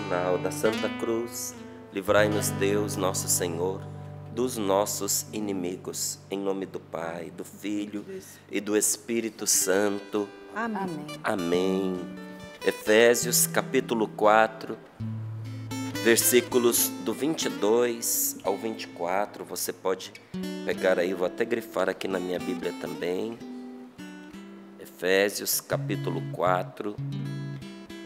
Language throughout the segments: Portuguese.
final da Santa Cruz, livrai-nos Deus, nosso Senhor, dos nossos inimigos. Em nome do Pai, do Filho e do Espírito Santo. Amém. Amém. Efésios capítulo 4, versículos do 22 ao 24. Você pode pegar aí, vou até grifar aqui na minha Bíblia também. Efésios capítulo 4,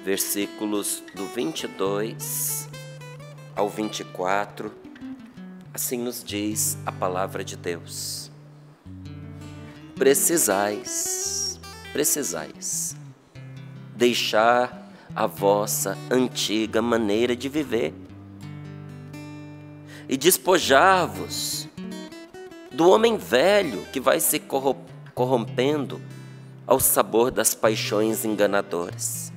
versículos do 22 ao 24. Assim nos diz a palavra de Deus. Precisais deixar a vossa antiga maneira de viver e despojar-vos do homem velho que vai se corrompendo ao sabor das paixões enganadoras.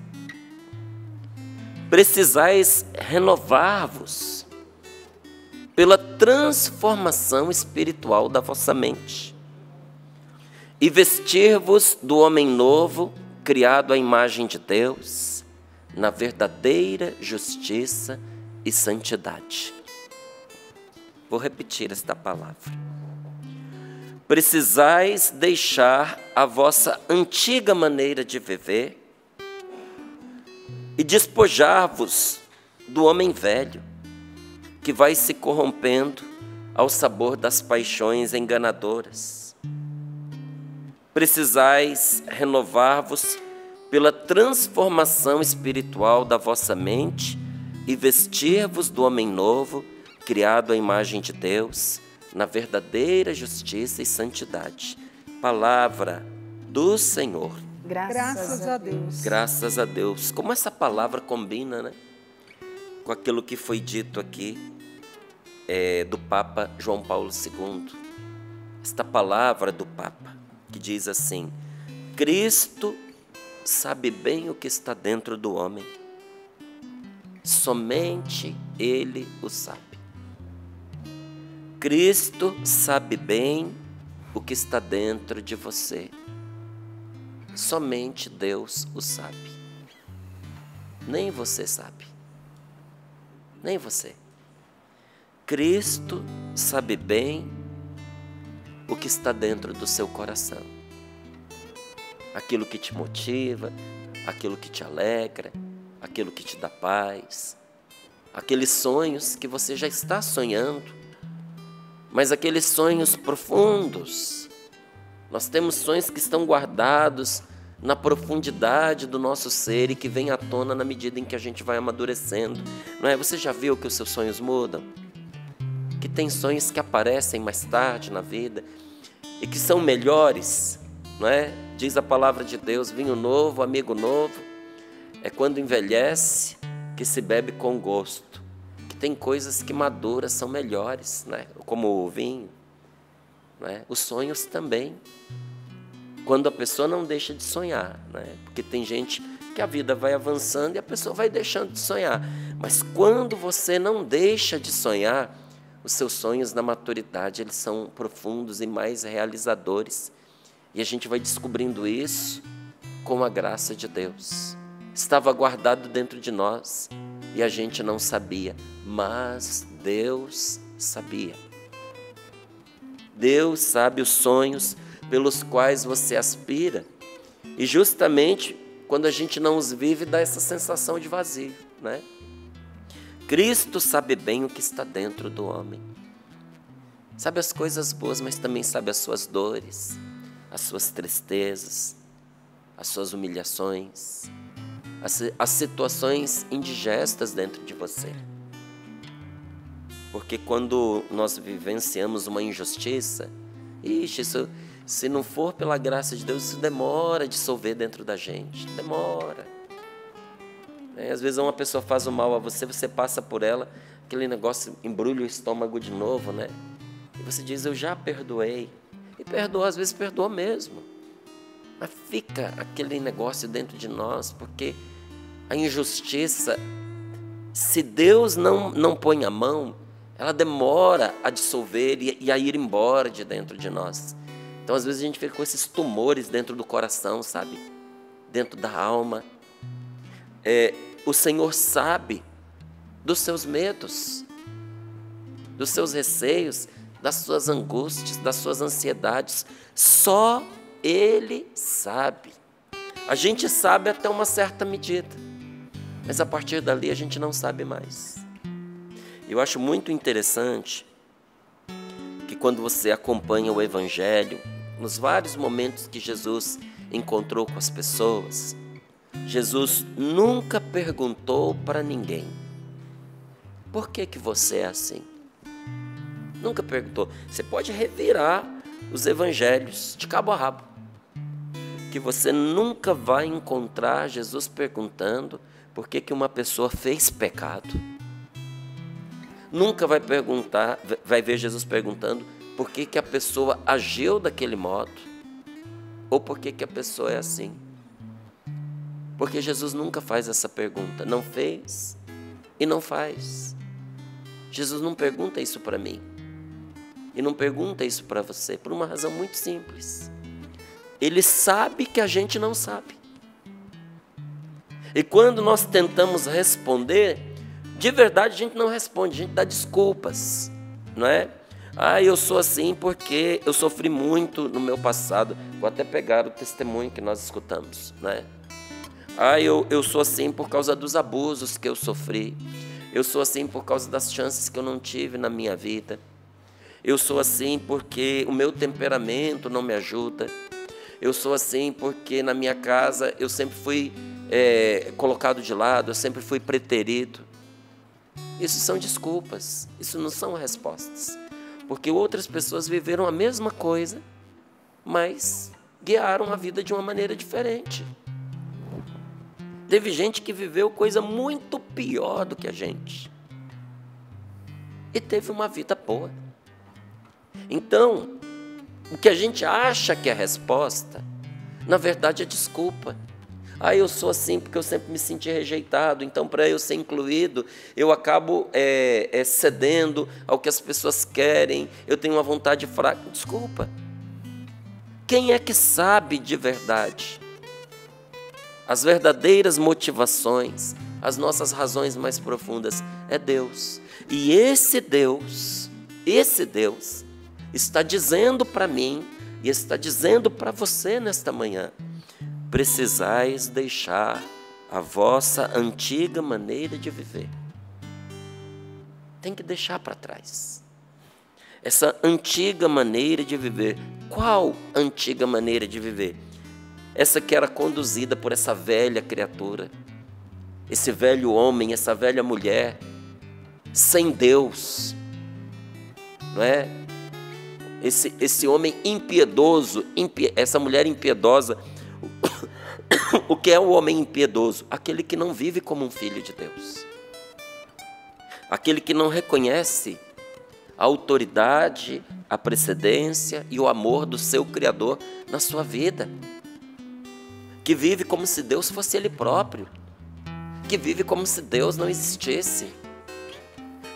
Precisais renovar-vos pela transformação espiritual da vossa mente e vestir-vos do homem novo, criado à imagem de Deus, na verdadeira justiça e santidade. Vou repetir esta palavra. Precisais deixar a vossa antiga maneira de viver e despojar-vos do homem velho, que vai se corrompendo ao sabor das paixões enganadoras. Precisais renovar-vos pela transformação espiritual da vossa mente e vestir-vos do homem novo, criado à imagem de Deus, na verdadeira justiça e santidade. Palavra do Senhor. Graças a Deus. Graças a Deus. Como essa palavra combina, né, com aquilo que foi dito aqui do Papa João Paulo II. Esta palavra do Papa, que diz assim: Cristo sabe bem o que está dentro do homem. Somente Ele o sabe. Cristo sabe bem o que está dentro de você. Somente Deus o sabe. Nem você sabe. Nem você. Cristo sabe bem o que está dentro do seu coração. Aquilo que te motiva, aquilo que te alegra, aquilo que te dá paz, aqueles sonhos que você já está sonhando, mas aqueles sonhos profundos. Nós temos sonhos que estão guardados na profundidade do nosso ser e que vêm à tona na medida em que a gente vai amadurecendo. Não é? Você já viu que os seus sonhos mudam? Que tem sonhos que aparecem mais tarde na vida e que são melhores, não é? Diz a palavra de Deus: vinho novo, amigo novo, é quando envelhece que se bebe com gosto. Que tem coisas que maduras são melhores, né? Como o vinho, né? Os sonhos também. Quando a pessoa não deixa de sonhar, né? Porque tem gente que a vida vai avançando e a pessoa vai deixando de sonhar. Mas quando você não deixa de sonhar, os seus sonhos na maturidade, eles são profundos e mais realizadores. E a gente vai descobrindo isso com a graça de Deus. Estava guardado dentro de nós e a gente não sabia, mas Deus sabia. Deus sabe os sonhos pelos quais você aspira. E justamente quando a gente não os vive, dá essa sensação de vazio, né? Cristo sabe bem o que está dentro do homem. Sabe as coisas boas, mas também sabe as suas dores, as suas tristezas, as suas humilhações, as situações indigestas dentro de você. Porque quando nós vivenciamos uma injustiça, isso, se não for pela graça de Deus, isso demora a dissolver dentro da gente, demora. Às vezes uma pessoa faz o mal a você, você passa por ela, aquele negócio embrulha o estômago de novo, né? E você diz: eu já perdoei. E perdoa, às vezes perdoa mesmo. Mas fica aquele negócio dentro de nós, porque a injustiça, se Deus não põe a mão, ela demora a dissolver e a ir embora de dentro de nós. Então, às vezes, a gente fica com esses tumores dentro do coração, sabe? Dentro da alma. O Senhor sabe dos seus medos, dos seus receios, das suas angústias, das suas ansiedades. Só Ele sabe. A gente sabe até uma certa medida, mas a partir dali a gente não sabe mais. Eu acho muito interessante que quando você acompanha o Evangelho, nos vários momentos que Jesus encontrou com as pessoas, Jesus nunca perguntou para ninguém: por que você é assim? Nunca perguntou. Você pode revirar os evangelhos de cabo a rabo, que você nunca vai encontrar Jesus perguntando por que uma pessoa fez pecado. Nunca vai ver Jesus perguntando por que a pessoa agiu daquele modo, ou por que a pessoa é assim. Porque Jesus nunca faz essa pergunta, não fez e não faz. Jesus não pergunta isso para mim, e não pergunta isso para você, por uma razão muito simples. Ele sabe que a gente não sabe. E quando nós tentamos responder, de verdade a gente não responde, a gente dá desculpas, não é? Eu sou assim porque eu sofri muito no meu passado. Vou até pegar o testemunho que nós escutamos, não é? Eu sou assim por causa dos abusos que eu sofri. Eu sou assim por causa das chances que eu não tive na minha vida. Eu sou assim porque o meu temperamento não me ajuda. Eu sou assim porque na minha casa eu sempre fui colocado de lado, eu sempre fui preterido. Isso são desculpas, isso não são respostas. Porque outras pessoas viveram a mesma coisa, mas guiaram a vida de uma maneira diferente. Teve gente que viveu coisa muito pior do que a gente e teve uma vida boa. Então, o que a gente acha que é a resposta, na verdade é desculpa. Eu sou assim porque eu sempre me senti rejeitado, então para eu ser incluído, eu acabo cedendo ao que as pessoas querem, eu tenho uma vontade fraca. Desculpa. Quem é que sabe de verdade as verdadeiras motivações, as nossas razões mais profundas? É Deus. E esse Deus está dizendo para mim e está dizendo para você nesta manhã: precisais deixar a vossa antiga maneira de viver. Tem que deixar para trás. Essa antiga maneira de viver. Qual antiga maneira de viver? Essa que era conduzida por essa velha criatura, esse velho homem, essa velha mulher, sem Deus, não é? Esse homem impiedoso, essa mulher impiedosa. O que é o homem impiedoso? Aquele que não vive como um filho de Deus. Aquele que não reconhece a autoridade, a precedência e o amor do seu Criador na sua vida. Que vive como se Deus fosse Ele próprio. Que vive como se Deus não existisse.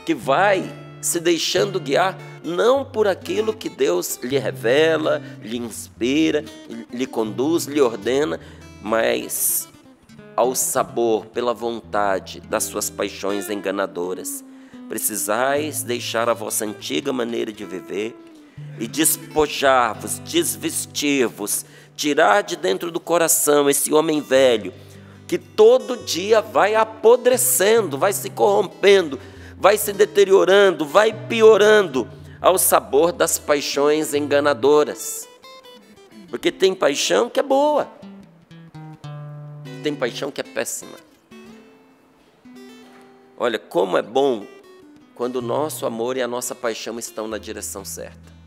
Que vai se deixando guiar não por aquilo que Deus lhe revela, lhe inspira, lhe conduz, lhe ordena, mas ao sabor, pela vontade das suas paixões enganadoras. Precisais deixar a vossa antiga maneira de viver e despojar-vos, desvestir-vos, tirar de dentro do coração esse homem velho que todo dia vai apodrecendo, vai se corrompendo, vai se deteriorando, vai piorando ao sabor das paixões enganadoras. Porque tem paixão que é boa, tem paixão que é péssima. Olha, como é bom quando o nosso amor e a nossa paixão estão na direção certa.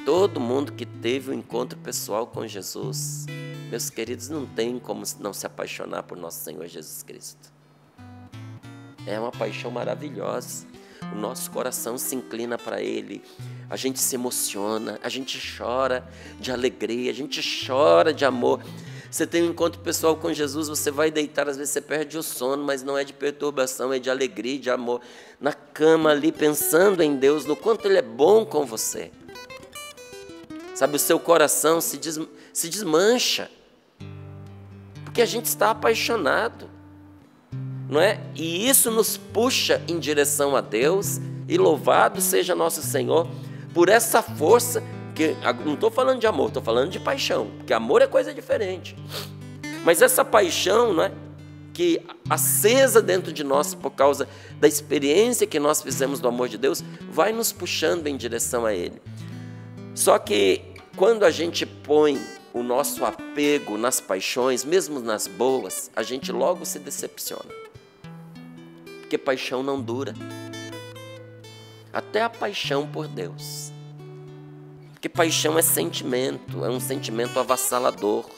Todo mundo que teve um encontro pessoal com Jesus, meus queridos, não tem como não se apaixonar por nosso Senhor Jesus Cristo. É uma paixão maravilhosa. O nosso coração se inclina para Ele, a gente se emociona, a gente chora de alegria, a gente chora de amor. Você tem um encontro pessoal com Jesus, você vai deitar, às vezes você perde o sono, mas não é de perturbação, é de alegria, de amor. Na cama ali, pensando em Deus, no quanto Ele é bom com você. Sabe, o seu coração se desmancha, porque a gente está apaixonado. não é? E isso nos puxa em direção a Deus, e louvado seja nosso Senhor por essa força, que não estou falando de amor, estou falando de paixão, porque amor é coisa diferente. Mas essa paixão, não é? Que acesa dentro de nós por causa da experiência que nós fizemos do amor de Deus, vai nos puxando em direção a Ele. Só que quando a gente põe o nosso apego nas paixões, mesmo nas boas, a gente logo se decepciona. Porque paixão não dura. Até a paixão por Deus. Porque paixão é sentimento, é um sentimento avassalador.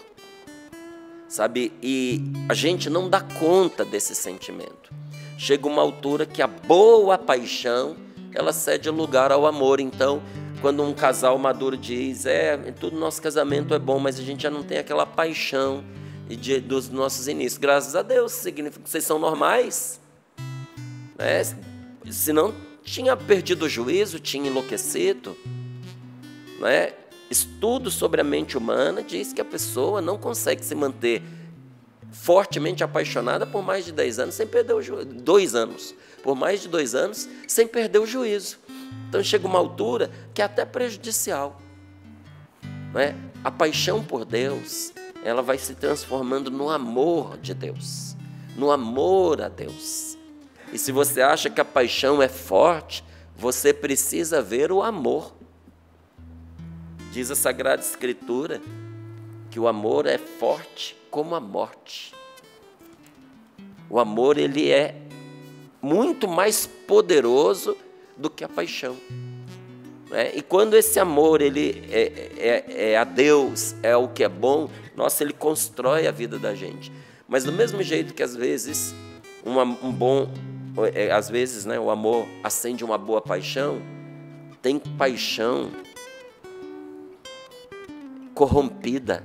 Sabe? E a gente não dá conta desse sentimento. Chega uma altura que a boa paixão, ela cede lugar ao amor. Então, quando um casal maduro diz, tudo nosso casamento é bom, mas a gente já não tem aquela paixão dos nossos inícios. Graças a Deus, significa que vocês são normais. Senão, tinha perdido o juízo, tinha enlouquecido. Estudo sobre a mente humana diz que a pessoa não consegue se manter fortemente apaixonada por mais de 10 anos sem perder o juízo. 2 anos. Por mais de 2 anos sem perder o juízo. Então chega uma altura que é até prejudicial. A paixão por Deus, ela vai se transformando no amor de Deus. No amor a Deus. E se você acha que a paixão é forte, você precisa ver o amor. Diz a Sagrada Escritura que o amor é forte como a morte. O amor, ele é muito mais poderoso do que a paixão. E quando esse amor ele é a Deus, é o que é bom, nossa, ele constrói a vida da gente. Mas do mesmo jeito que às vezes às vezes, o amor acende uma boa paixão, tem paixão corrompida,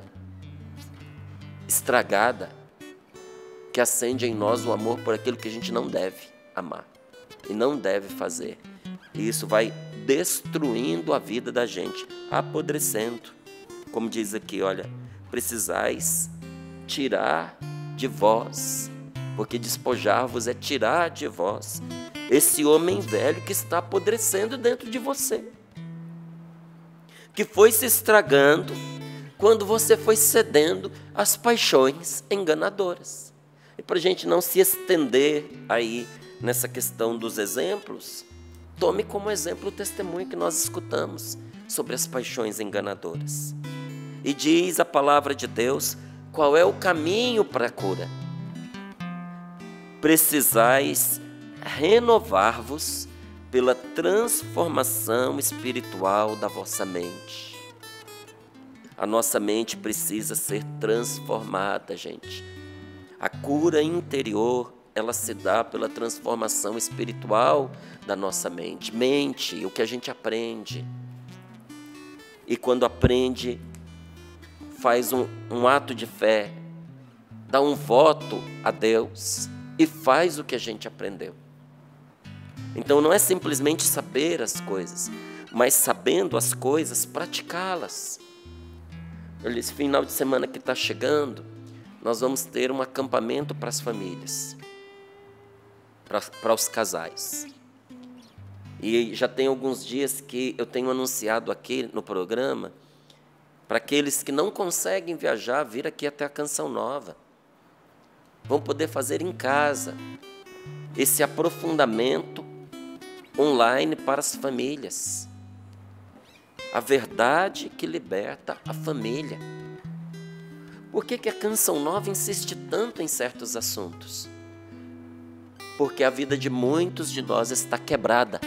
estragada, que acende em nós o amor por aquilo que a gente não deve amar e não deve fazer. E isso vai destruindo a vida da gente, apodrecendo. Como diz aqui, olha, precisais tirar de vós, porque despojar-vos é tirar de vós esse homem velho que está apodrecendo dentro de você, que foi se estragando quando você foi cedendo às paixões enganadoras. E para a gente não se estender aí nessa questão dos exemplos, tome como exemplo o testemunho que nós escutamos sobre as paixões enganadoras. E diz a palavra de Deus qual é o caminho para a cura. Precisais renovar-vos pela transformação espiritual da vossa mente. A nossa mente precisa ser transformada, gente. A cura interior, ela se dá pela transformação espiritual da nossa mente. Mente, o que a gente aprende. E quando aprende, faz um ato de fé, dá um voto a Deus e faz o que a gente aprendeu. Então não é simplesmente saber as coisas, mas sabendo as coisas, praticá-las. Esse final de semana que está chegando, nós vamos ter um acampamento para as famílias, para os casais. E já tem alguns dias que eu tenho anunciado aqui no programa, para aqueles que não conseguem viajar, vir aqui até a Canção Nova. Vão poder fazer em casa esse aprofundamento online para as famílias. A verdade que liberta a família. Por que a Canção Nova insiste tanto em certos assuntos? Porque a vida de muitos de nós está quebrada.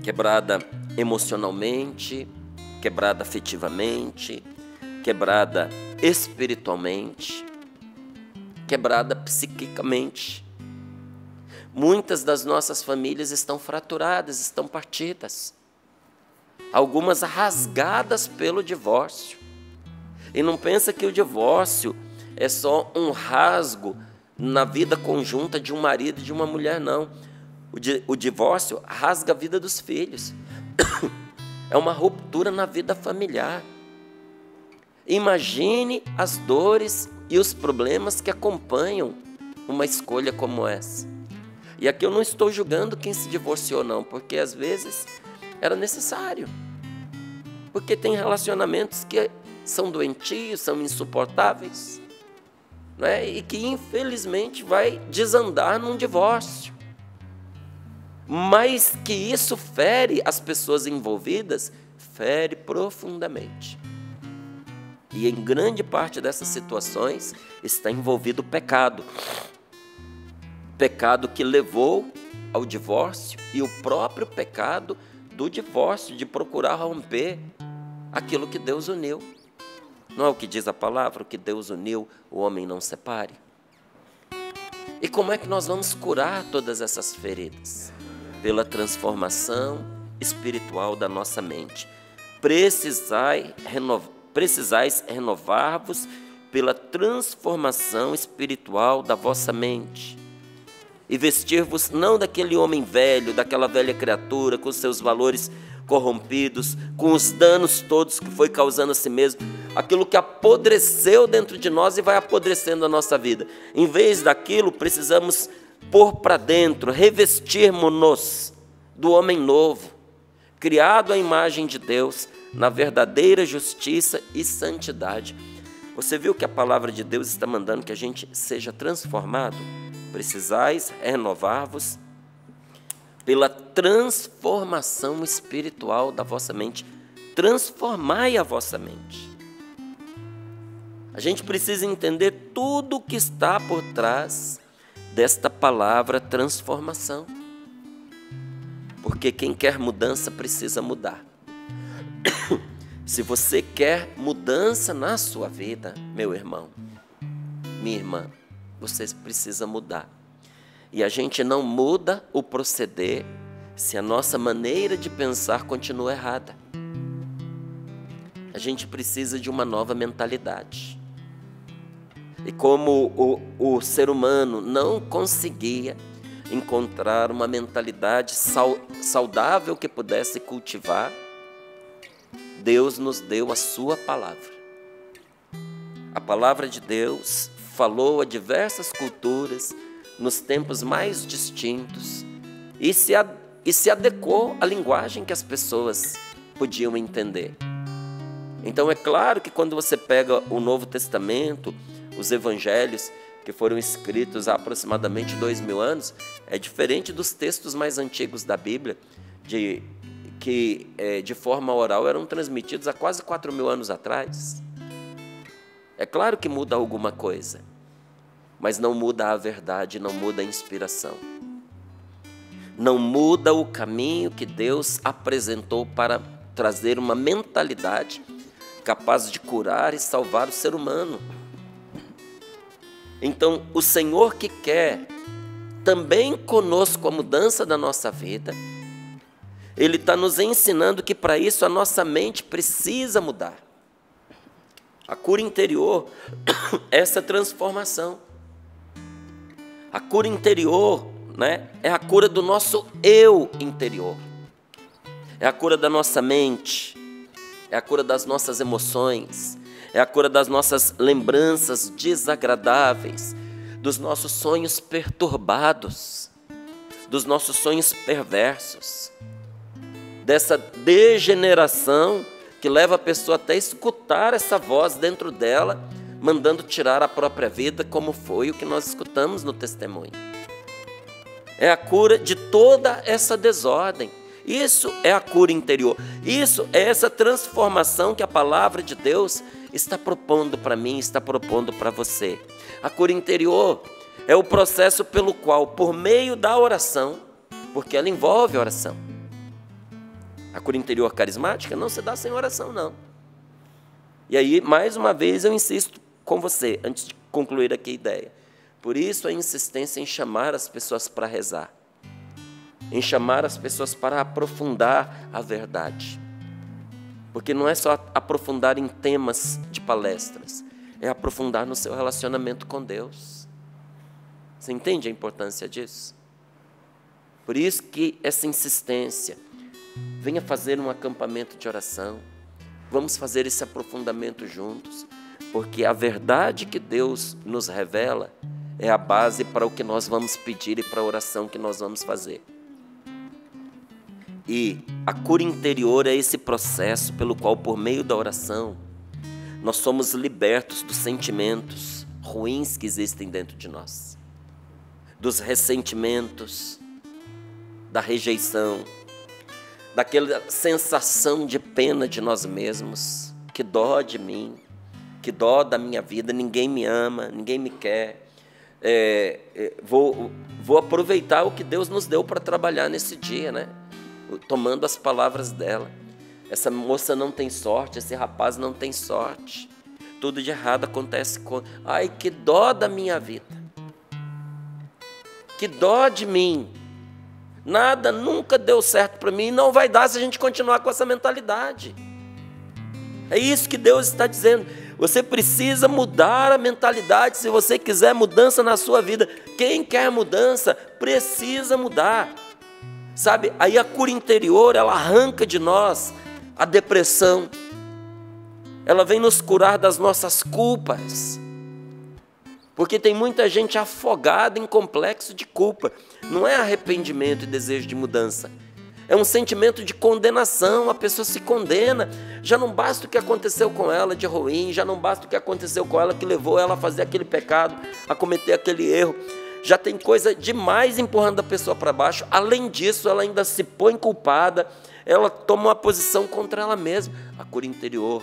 Quebrada emocionalmente, quebrada afetivamente, quebrada espiritualmente, quebrada psiquicamente. Muitas das nossas famílias estão fraturadas, estão partidas. Algumas rasgadas pelo divórcio. E não pensa que o divórcio é só um rasgo na vida conjunta de um marido e de uma mulher, não. O divórcio rasga a vida dos filhos. É uma ruptura na vida familiar. Imagine as dores e os problemas que acompanham uma escolha como essa. E aqui eu não estou julgando quem se divorciou, não, porque às vezes era necessário. Porque tem relacionamentos que são doentios, são insuportáveis, não é? E que infelizmente vai desandar num divórcio. Mas que isso fere as pessoas envolvidas, fere profundamente. E em grande parte dessas situações está envolvido o pecado. Pecado que levou ao divórcio e o próprio pecado do divórcio, de procurar romper aquilo que Deus uniu. Não é o que diz a palavra? O que Deus uniu, o homem não separe. E como é que nós vamos curar todas essas feridas? Pela transformação espiritual da nossa mente. Precisais renovar-vos pela transformação espiritual da vossa mente. E vestir-vos não daquele homem velho, daquela velha criatura, com seus valores corrompidos, com os danos todos que foi causando a si mesmo, aquilo que apodreceu dentro de nós e vai apodrecendo a nossa vida. Em vez daquilo, precisamos pôr para dentro, revestirmos-nos do homem novo, criado à imagem de Deus, na verdadeira justiça e santidade. Você viu que a palavra de Deus está mandando que a gente seja transformado? Precisais renovar-vos pela transformação espiritual da vossa mente. Transformai a vossa mente. A gente precisa entender tudo o que está por trás desta palavra transformação. Porque quem quer mudança precisa mudar. Se você quer mudança na sua vida, meu irmão, minha irmã, você precisa mudar. E a gente não muda o proceder se a nossa maneira de pensar continua errada. A gente precisa de uma nova mentalidade. E como o ser humano não conseguia encontrar uma mentalidade saudável que pudesse cultivar, Deus nos deu a sua palavra. A palavra de Deus falou a diversas culturas nos tempos mais distintos e se adequou à linguagem que as pessoas podiam entender. Então é claro que quando você pega o Novo Testamento, os evangelhos que foram escritos há aproximadamente 2000 anos, é diferente dos textos mais antigos da Bíblia, que de forma oral eram transmitidos há quase 4000 anos atrás. É claro que muda alguma coisa, mas não muda a verdade, não muda a inspiração. Não muda o caminho que Deus apresentou para trazer uma mentalidade capaz de curar e salvar o ser humano. Então, o Senhor que quer também conosco a mudança da nossa vida, Ele está nos ensinando que para isso a nossa mente precisa mudar. A cura interior é essa transformação. A cura interior, né, é a cura do nosso eu interior. É a cura da nossa mente, é a cura das nossas emoções, é a cura das nossas lembranças desagradáveis, dos nossos sonhos perturbados, dos nossos sonhos perversos, dessa degeneração que leva a pessoa até a escutar essa voz dentro dela, mandando tirar a própria vida, como foi o que nós escutamos no testemunho. É a cura de toda essa desordem. Isso é a cura interior. Isso é essa transformação que a palavra de Deus está propondo para mim, está propondo para você. A cura interior é o processo pelo qual, por meio da oração, porque ela envolve oração. A cura interior carismática não se dá sem oração, não. E aí, mais uma vez, eu insisto com você, antes de concluir aqui a ideia. Por isso a insistência em chamar as pessoas para rezar, em chamar as pessoas para aprofundar a verdade. Porque não é só aprofundar em temas de palestras, é aprofundar no seu relacionamento com Deus. Você entende a importância disso? Por isso que essa insistência, venha fazer um acampamento de oração, vamos fazer esse aprofundamento juntos, porque a verdade que Deus nos revela é a base para o que nós vamos pedir e para a oração que nós vamos fazer. E a cura interior é esse processo pelo qual, por meio da oração, nós somos libertos dos sentimentos ruins que existem dentro de nós, dos ressentimentos, da rejeição, daquela sensação de pena de nós mesmos, que dó de mim, que dó da minha vida, ninguém me ama, ninguém me quer. Vou aproveitar o que Deus nos deu para trabalhar nesse dia, né? Tomando as palavras dela. Essa moça não tem sorte, esse rapaz não tem sorte. Tudo de errado acontece com... Ai, que dó da minha vida. Que dó de mim. Nada nunca deu certo para mim e não vai dar se a gente continuar com essa mentalidade. É isso que Deus está dizendo. Você precisa mudar a mentalidade se você quiser mudança na sua vida. Quem quer mudança precisa mudar. Sabe, aí a cura interior, ela arranca de nós a depressão. Ela vem nos curar das nossas culpas. Porque tem muita gente afogada em complexo de culpa. Não é arrependimento e desejo de mudança. É um sentimento de condenação, a pessoa se condena. Já não basta o que aconteceu com ela de ruim, já não basta o que aconteceu com ela que levou ela a fazer aquele pecado, a cometer aquele erro. Já tem coisa demais empurrando a pessoa para baixo. Além disso, ela ainda se põe culpada, ela toma uma posição contra ela mesma. A cura interior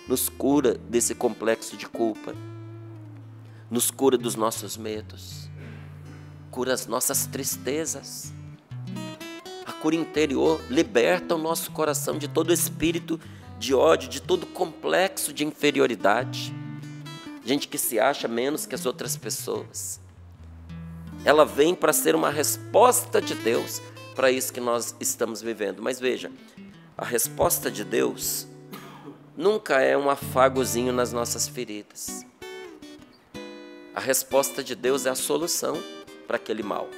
nos cura desse complexo de culpa, nos cura dos nossos medos, cura as nossas tristezas. A cura interior liberta o nosso coração de todo espírito de ódio, de todo complexo de inferioridade. Gente que se acha menos que as outras pessoas. Ela vem para ser uma resposta de Deus para isso que nós estamos vivendo. Mas veja, a resposta de Deus nunca é um afagozinho nas nossas feridas. A resposta de Deus é a solução para aquele mal.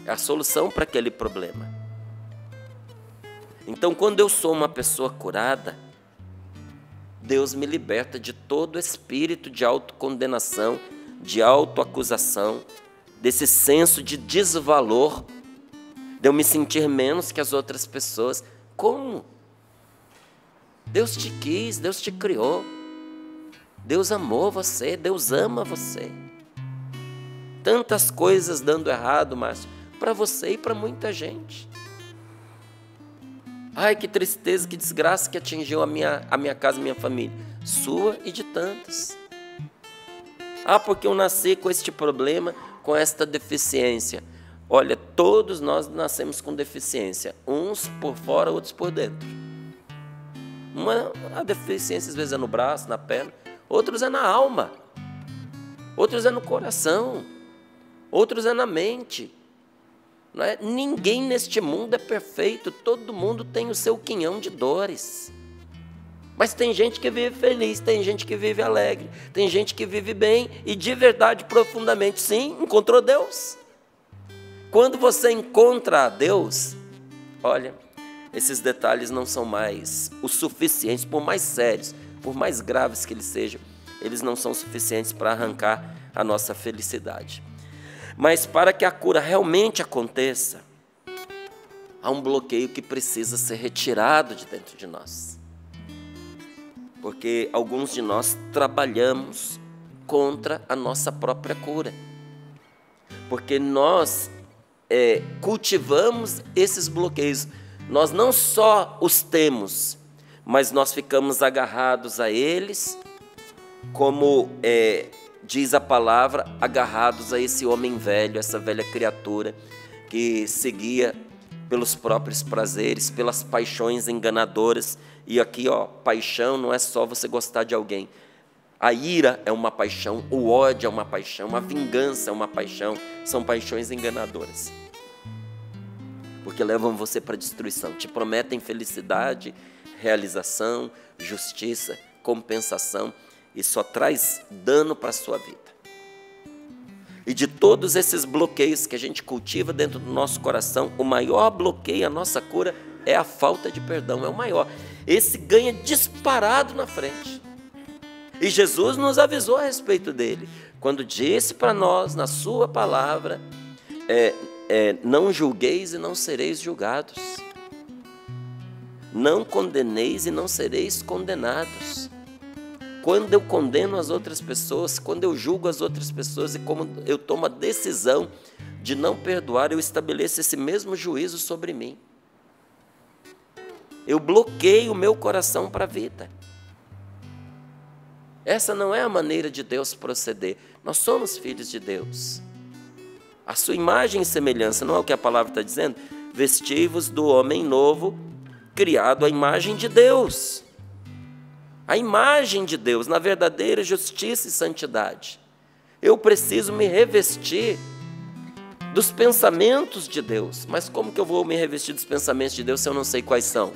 É a solução para aquele problema. Então, quando eu sou uma pessoa curada, Deus me liberta de todo espírito de autocondenação, de autoacusação, desse senso de desvalor, de eu me sentir menos que as outras pessoas. Como? Deus te quis, Deus te criou, Deus amou você, Deus ama você. Tantas coisas dando errado, Márcio, para você e para muita gente. Ai, que tristeza, que desgraça que atingiu a minha casa, a minha família. Sua e de tantas. Ah, porque eu nasci com este problema, com esta deficiência. Olha, todos nós nascemos com deficiência. Uns por fora, outros por dentro. A deficiência às vezes é no braço, na perna. Outros é na alma. Outros é no coração. Outros é na mente. Não é? Ninguém neste mundo é perfeito. Todo mundo tem o seu quinhão de dores. Mas tem gente que vive feliz, tem gente que vive alegre, tem gente que vive bem e de verdade, profundamente, sim, encontrou Deus. Quando você encontra a Deus, olha, esses detalhes não são mais o suficientes, por mais sérios, por mais graves que eles sejam, eles não são suficientes para arrancar a nossa felicidade. Mas para que a cura realmente aconteça, há um bloqueio que precisa ser retirado de dentro de nós. Porque alguns de nós trabalhamos contra a nossa própria cura. Porque nós cultivamos esses bloqueios. Nós não só os temos, mas nós ficamos agarrados a eles, como diz a palavra, agarrados a esse homem velho, essa velha criatura que seguia pelos próprios prazeres, pelas paixões enganadoras. E aqui, ó, paixão não é só você gostar de alguém. A ira é uma paixão, o ódio é uma paixão, a vingança é uma paixão. São paixões enganadoras. Porque levam você para a destruição. Te prometem felicidade, realização, justiça, compensação. E só traz dano para a sua vida. E de todos esses bloqueios que a gente cultiva dentro do nosso coração, o maior bloqueio à nossa cura é a falta de perdão, é o maior. Esse ganha disparado na frente. E Jesus nos avisou a respeito dele, quando disse para nós, na sua palavra, não julgueis e não sereis julgados. Não condeneis e não sereis condenados. Quando eu condeno as outras pessoas, quando eu julgo as outras pessoas e como eu tomo a decisão de não perdoar, eu estabeleço esse mesmo juízo sobre mim. Eu bloqueio o meu coração para a vida. Essa não é a maneira de Deus proceder. Nós somos filhos de Deus. A sua imagem e semelhança, não é o que a palavra está dizendo? Vestivos do homem novo, criado à imagem de Deus. A imagem de Deus, na verdadeira justiça e santidade. Eu preciso me revestir dos pensamentos de Deus. Mas como que eu vou me revestir dos pensamentos de Deus se eu não sei quais são?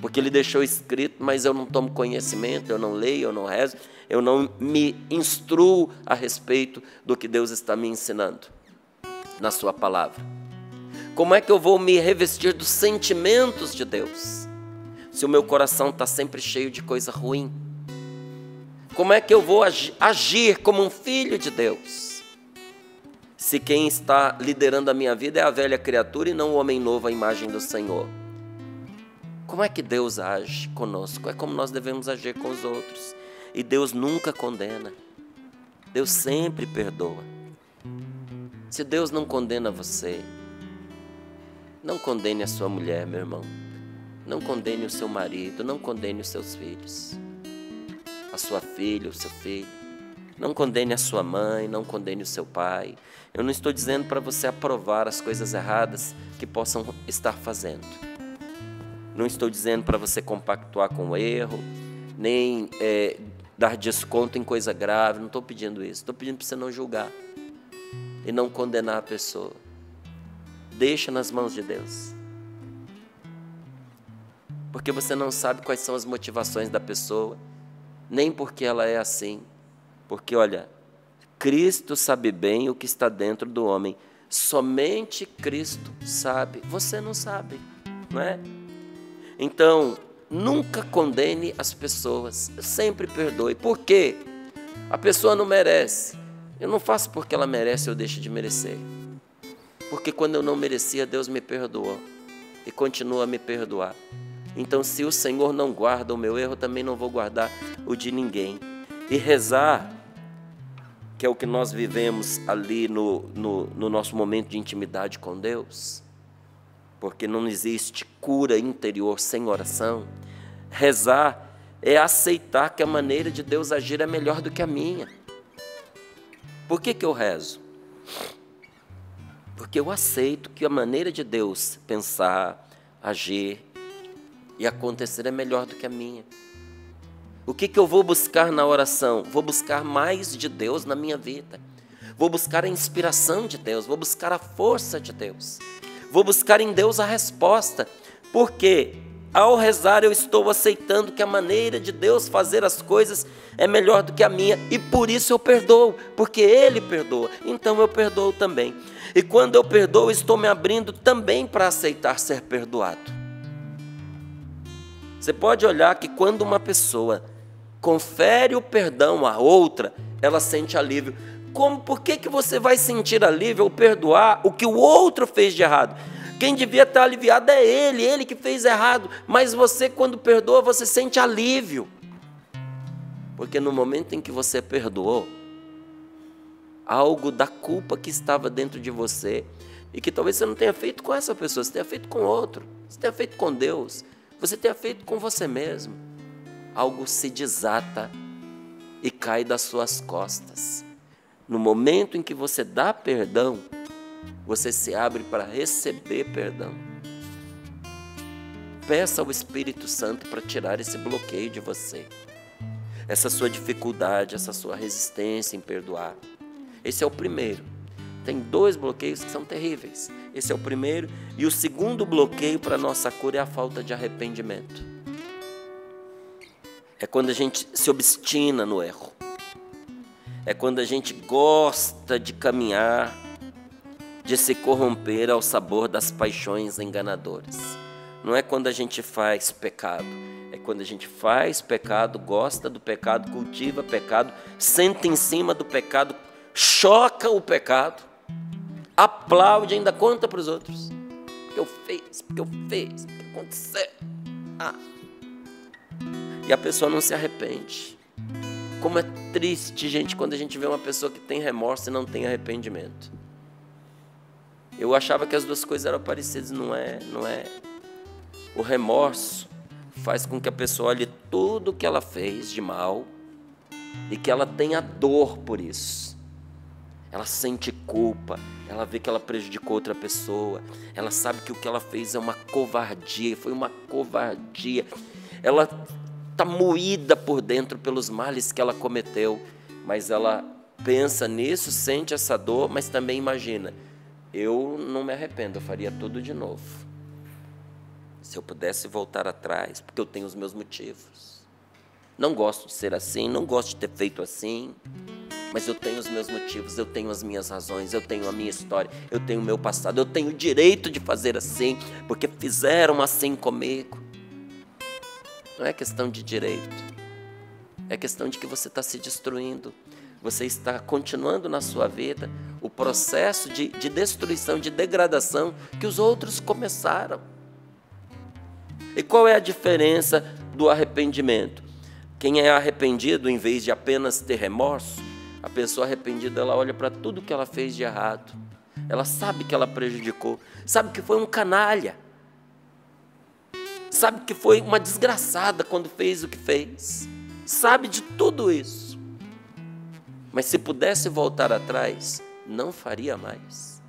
Porque Ele deixou escrito, mas eu não tomo conhecimento, eu não leio, eu não rezo, eu não me instruo a respeito do que Deus está me ensinando na sua palavra. Como é que eu vou me revestir dos sentimentos de Deus, se o meu coração está sempre cheio de coisa ruim? Como é que eu vou agir como um filho de Deus, se quem está liderando a minha vida é a velha criatura e não o homem novo à imagem do Senhor? Como é que Deus age conosco? É como nós devemos agir com os outros. E Deus nunca condena. Deus sempre perdoa. Se Deus não condena você, não condene a sua mulher, meu irmão. Não condene o seu marido, não condene os seus filhos. A sua filha, o seu filho. Não condene a sua mãe, não condene o seu pai. Eu não estou dizendo para você aprovar as coisas erradas que possam estar fazendo. Não estou dizendo para você compactuar com o erro, nem dar desconto em coisa grave. Não estou pedindo isso. Estou pedindo para você não julgar e não condenar a pessoa. Deixa nas mãos de Deus. Porque você não sabe quais são as motivações da pessoa, nem porque ela é assim. Porque, olha, Cristo sabe bem o que está dentro do homem. Somente Cristo sabe. Você não sabe, não é? Então, nunca condene as pessoas, sempre perdoe. Por quê? A pessoa não merece. Eu não faço porque ela merece, eu deixo de merecer. Porque quando eu não merecia, Deus me perdoou e continua a me perdoar. Então, se o Senhor não guarda o meu erro, eu também não vou guardar o de ninguém. E rezar, que é o que nós vivemos ali no nosso momento de intimidade com Deus, porque não existe cura interior sem oração. Rezar é aceitar que a maneira de Deus agir é melhor do que a minha. Por que eu rezo? Porque eu aceito que a maneira de Deus pensar, agir e acontecer é melhor do que a minha. O que eu vou buscar na oração? Vou buscar mais de Deus na minha vida. Vou buscar a inspiração de Deus, vou buscar a força de Deus. Vou buscar em Deus a resposta, porque ao rezar eu estou aceitando que a maneira de Deus fazer as coisas é melhor do que a minha, e por isso eu perdoo, porque Ele perdoa, então eu perdoo também. E quando eu perdoo, eu estou me abrindo também para aceitar ser perdoado. Você pode olhar que quando uma pessoa confere o perdão a outra, ela sente alívio. Por que você vai sentir alívio ao perdoar o que o outro fez de errado? Quem devia estar aliviado é ele que fez errado. Mas você, quando perdoa, você sente alívio. Porque no momento em que você perdoou, algo da culpa que estava dentro de você, e que talvez você não tenha feito com essa pessoa, você tenha feito com outro, você tenha feito com Deus, você tenha feito com você mesmo, algo se desata e cai das suas costas. No momento em que você dá perdão, você se abre para receber perdão. Peça ao Espírito Santo para tirar esse bloqueio de você, essa sua dificuldade, essa sua resistência em perdoar. Esse é o primeiro. Tem 2 bloqueios que são terríveis. Esse é o primeiro. E o segundo bloqueio para a nossa cura é a falta de arrependimento. É quando a gente se obstina no erro. É quando a gente gosta de caminhar, de se corromper ao sabor das paixões enganadoras. não é quando a gente faz pecado. É quando a gente faz pecado, gosta do pecado, cultiva pecado, senta em cima do pecado, choca o pecado, aplaude, ainda conta para os outros. Porque eu fiz, porque aconteceu. E a pessoa não se arrepende. Como é triste, gente, quando a gente vê uma pessoa que tem remorso e não tem arrependimento. Eu achava que as duas coisas eram parecidas, não é. O remorso faz com que a pessoa olhe tudo que ela fez de mal e que ela tenha dor por isso. Ela sente culpa, ela vê que ela prejudicou outra pessoa, ela sabe que o que ela fez é uma covardia, foi uma covardia. Ela está moída por dentro pelos males que ela cometeu, mas ela pensa nisso, sente essa dor, mas também imagina, eu não me arrependo, eu faria tudo de novo. Se eu pudesse voltar atrás, porque eu tenho os meus motivos. Não gosto de ser assim, não gosto de ter feito assim, mas eu tenho os meus motivos, eu tenho as minhas razões, eu tenho a minha história, eu tenho o meu passado, eu tenho o direito de fazer assim, porque fizeram assim comigo. Não é questão de direito, é questão de que você está se destruindo, você está continuando na sua vida o processo de destruição, de degradação que os outros começaram. E qual é a diferença do arrependimento? Quem é arrependido, em vez de apenas ter remorso, a pessoa arrependida, ela olha para tudo que ela fez de errado. Ela sabe que ela prejudicou, sabe que foi um canalha, sabe que foi uma desgraçada quando fez o que fez, sabe de tudo isso. Mas se pudesse voltar atrás, não faria mais.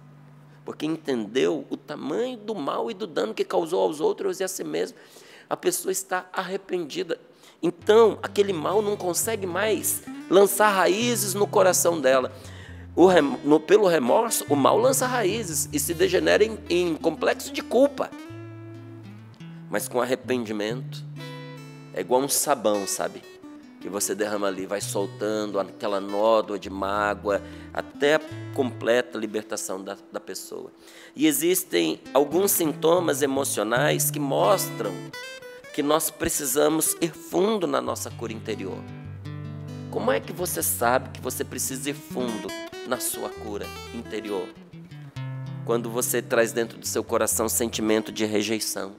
Porque entendeu o tamanho do mal e do dano que causou aos outros e a si mesmo. A pessoa está arrependida. Então, aquele mal não consegue mais lançar raízes no coração dela. Pelo remorso, o mal lança raízes e se degenera em complexo de culpa. Mas com arrependimento, é igual um sabão, sabe? Que você derrama ali, vai soltando aquela nódoa de mágoa, até a completa libertação da pessoa. E existem alguns sintomas emocionais que mostram que nós precisamos ir fundo na nossa cura interior. Como é que você sabe que você precisa ir fundo na sua cura interior? Quando você traz dentro do seu coração sentimento de rejeição,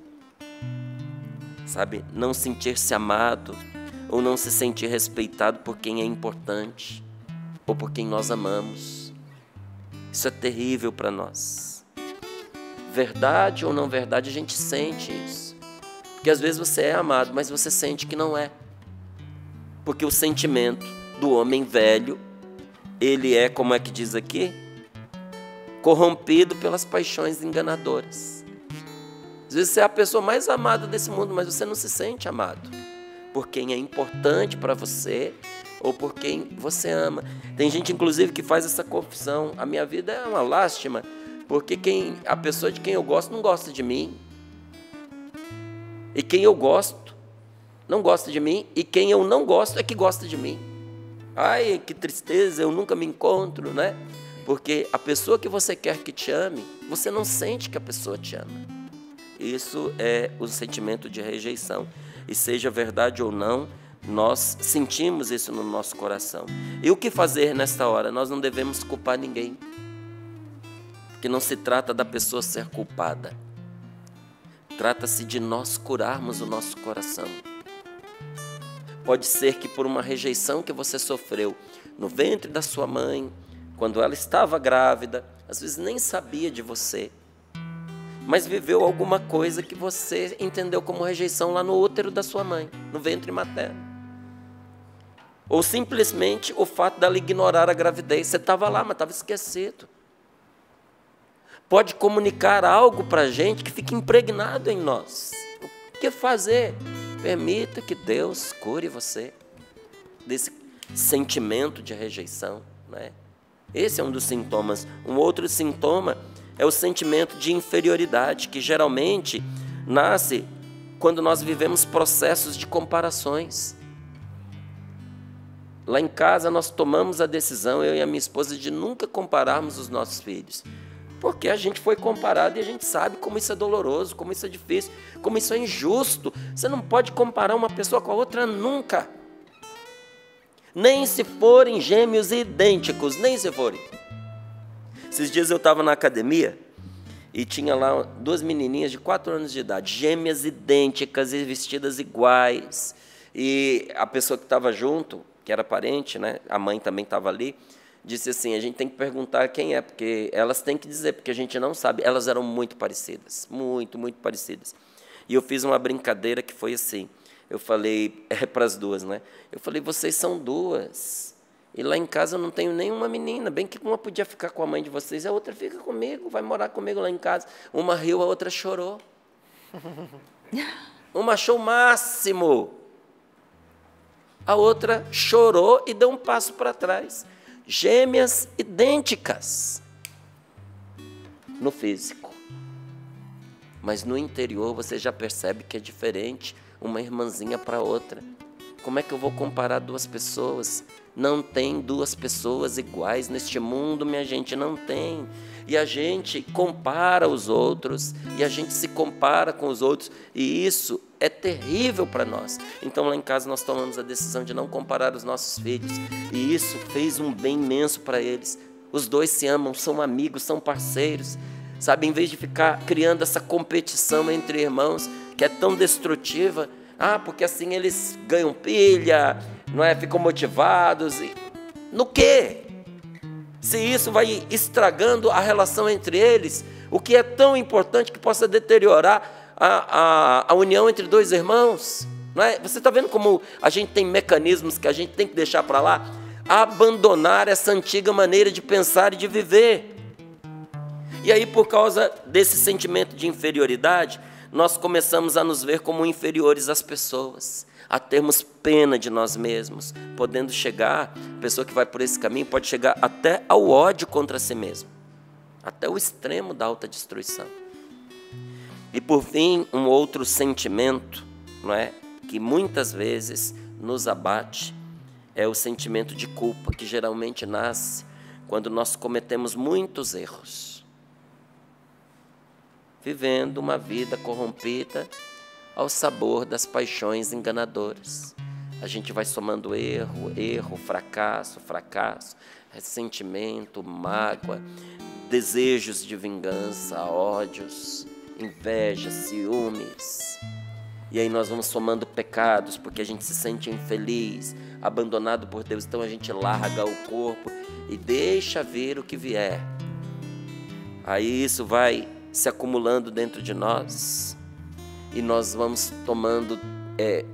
sabe? Não sentir-se amado, ou não se sentir respeitado por quem é importante, ou por quem nós amamos. Isso é terrível para nós. Verdade ou não verdade, a gente sente isso. Porque às vezes você é amado, mas você sente que não é. Porque o sentimento do homem velho, ele é, como é que diz aqui? Corrompido pelas paixões enganadoras. Às vezes você é a pessoa mais amada desse mundo, mas você não se sente amado por quem é importante para você ou por quem você ama. Tem gente, inclusive, que faz essa confissão. A minha vida é uma lástima, porque a pessoa de quem eu gosto não gosta de mim. E quem eu gosto não gosta de mim. E quem eu não gosto é que gosta de mim. Ai, que tristeza, eu nunca me encontro, né? Porque a pessoa que você quer que te ame, você não sente que a pessoa te ama. Isso é o sentimento de rejeição. E seja verdade ou não, nós sentimos isso no nosso coração. E o que fazer nesta hora? Nós não devemos culpar ninguém. Porque não se trata da pessoa ser culpada. Trata-se de nós curarmos o nosso coração. Pode ser que por uma rejeição que você sofreu no ventre da sua mãe, quando ela estava grávida, às vezes nem sabia de você, mas viveu alguma coisa que você entendeu como rejeição lá no útero da sua mãe, no ventre materno. Ou simplesmente o fato dela ignorar a gravidez. Você estava lá, mas estava esquecido. Pode comunicar algo para a gente que fica impregnado em nós. O que fazer? Permita que Deus cure você desse sentimento de rejeição, né? Esse é um dos sintomas. Um outro sintoma é o sentimento de inferioridade, que geralmente nasce quando nós vivemos processos de comparações. Lá em casa nós tomamos a decisão, eu e a minha esposa, de nunca compararmos os nossos filhos. Porque a gente foi comparado e a gente sabe como isso é doloroso, como isso é difícil, como isso é injusto. Você não pode comparar uma pessoa com a outra nunca. Nem se forem gêmeos idênticos, nem se forem. Esses dias eu estava na academia e tinha lá 2 menininhas de 4 anos de idade, gêmeas idênticas e vestidas iguais. E a pessoa que estava junto, que era parente, né, a mãe também estava ali, disse assim, a gente tem que perguntar quem é, porque elas têm que dizer, porque a gente não sabe. Elas eram muito parecidas, muito, muito parecidas. E eu fiz uma brincadeira que foi assim, eu falei para as 2, né? Eu falei, vocês são 2, e lá em casa eu não tenho nenhuma menina, bem que uma podia ficar com a mãe de vocês, a outra fica comigo, vai morar comigo lá em casa. Uma riu, a outra chorou. Uma achou o máximo, a outra chorou e deu um passo para trás. Gêmeas idênticas no físico, mas no interior você já percebe que é diferente uma irmãzinha para outra. Como é que eu vou comparar 2 pessoas? Não tem 2 pessoas iguais neste mundo, minha gente, não tem. E a gente compara os outros, e a gente se compara com os outros, e isso é terrível para nós. Então, lá em casa, nós tomamos a decisão de não comparar os nossos filhos, e isso fez um bem imenso para eles. Os 2 se amam, são amigos, são parceiros, sabe? Em vez de ficar criando essa competição entre irmãos, que é tão destrutiva, porque assim eles ganham pilha, não é? Ficam motivados. No quê? Se isso vai estragando a relação entre eles, o que é tão importante que possa deteriorar a união entre 2 irmãos, não é? Você está vendo como a gente tem mecanismos que a gente tem que deixar para lá? Abandonar essa antiga maneira de pensar e de viver. E aí, por causa desse sentimento de inferioridade, nós começamos a nos ver como inferiores às pessoas, a termos pena de nós mesmos, podendo chegar, a pessoa que vai por esse caminho pode chegar até ao ódio contra si mesmo, até o extremo da autodestruição. E por fim, um outro sentimento, não é, que muitas vezes nos abate, é o sentimento de culpa, que geralmente nasce quando nós cometemos muitos erros, vivendo uma vida corrompida ao sabor das paixões enganadoras. A gente vai somando erro, fracasso, ressentimento, mágoa, desejos de vingança, ódios, inveja, ciúmes. E aí nós vamos somando pecados, porque a gente se sente infeliz, abandonado por Deus. Então a gente larga o corpo e deixa vir o que vier. Aí isso vai se acumulando dentro de nós, e nós vamos tomando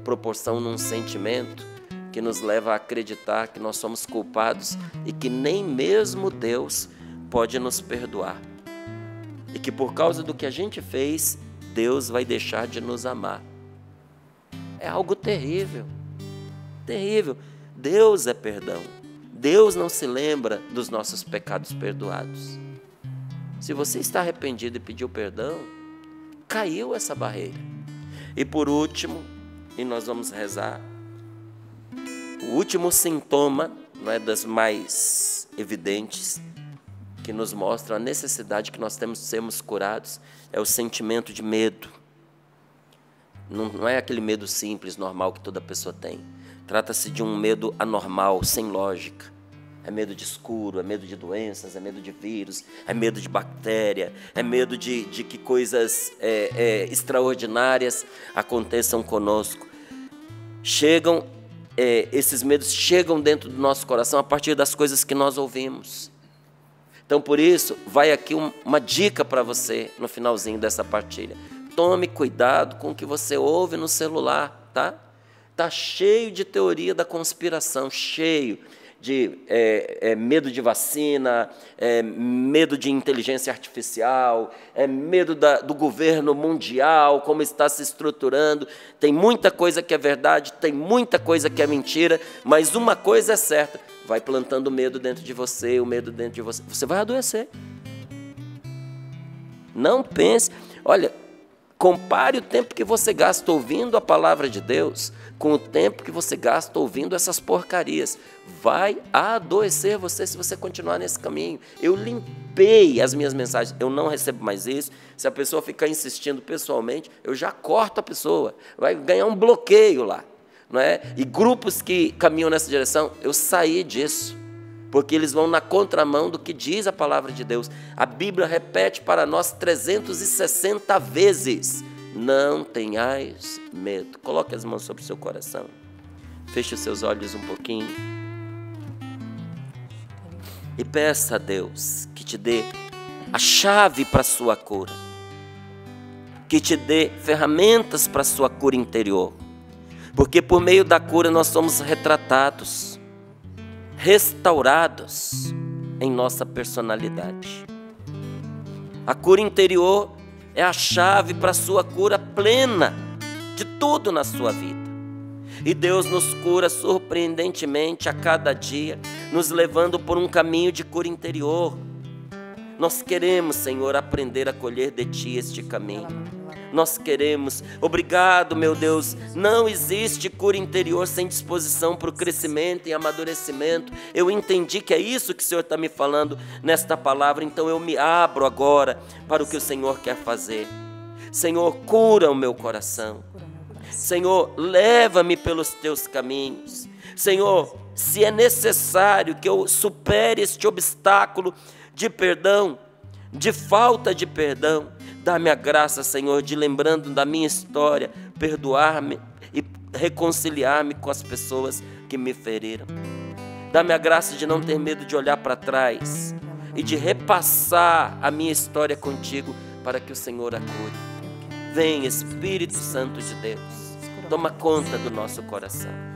proporção num sentimento que nos leva a acreditar que nós somos culpados e que nem mesmo Deus pode nos perdoar. E que por causa do que a gente fez, Deus vai deixar de nos amar. É algo terrível, terrível. Deus é perdão. Deus não se lembra dos nossos pecados perdoados. Se você está arrependido e pediu perdão, caiu essa barreira. E por último, e nós vamos rezar, o último sintoma, não é das mais evidentes, que nos mostra a necessidade que nós temos de sermos curados, é o sentimento de medo. Não é aquele medo simples, normal que toda pessoa tem. Trata-se de um medo anormal, sem lógica. É medo de escuro, é medo de doenças, é medo de vírus, é medo de bactéria, é medo de que coisas extraordinárias aconteçam conosco. Esses medos chegam dentro do nosso coração a partir das coisas que nós ouvimos. Então, por isso, vai aqui uma dica para você no finalzinho dessa partilha. Tome cuidado com o que você ouve no celular, tá? Está cheio de teoria da conspiração, cheio de medo de vacina, medo de inteligência artificial, medo do governo mundial, como está se estruturando. Tem muita coisa que é verdade, tem muita coisa que é mentira, mas uma coisa é certa, vai plantando medo dentro de você, o medo dentro de você, você vai adoecer. Não pense, olha, compare o tempo que você gasta ouvindo a palavra de Deus com o tempo que você gasta ouvindo essas porcarias. Vai adoecer você se você continuar nesse caminho. Eu limpei as minhas mensagens, eu não recebo mais isso. Se a pessoa ficar insistindo pessoalmente, eu já corto a pessoa. Vai ganhar um bloqueio lá, não é? E grupos que caminham nessa direção, eu saí disso, porque eles vão na contramão do que diz a palavra de Deus. A Bíblia repete para nós 360 vezes: não tenhais medo. Coloque as mãos sobre o seu coração. Feche os seus olhos um pouquinho. E peça a Deus que te dê a chave para a sua cura. Que te dê ferramentas para a sua cura interior. Porque por meio da cura nós somos retratados, restaurados em nossa personalidade. A cura interior é a chave para a sua cura plena de tudo na sua vida. E Deus nos cura surpreendentemente a cada dia, nos levando por um caminho de cura interior. Nós queremos, Senhor, aprender a colher de Ti este caminho. Nós queremos. Obrigado, meu Deus. Não existe cura interior sem disposição para o crescimento e amadurecimento. Eu entendi que é isso que o Senhor está me falando nesta palavra, então eu me abro agora para o que o Senhor quer fazer. Senhor, cura o meu coração. Senhor, leva-me pelos Teus caminhos. Senhor, se é necessário que eu supere este obstáculo de perdão, de falta de perdão, dá-me a graça, Senhor, de, lembrando da minha história, perdoar-me e reconciliar-me com as pessoas que me feriram. Dá-me a graça de não ter medo de olhar para trás e de repassar a minha história contigo para que o Senhor a cure. Vem, Espírito Santo de Deus, toma conta do nosso coração.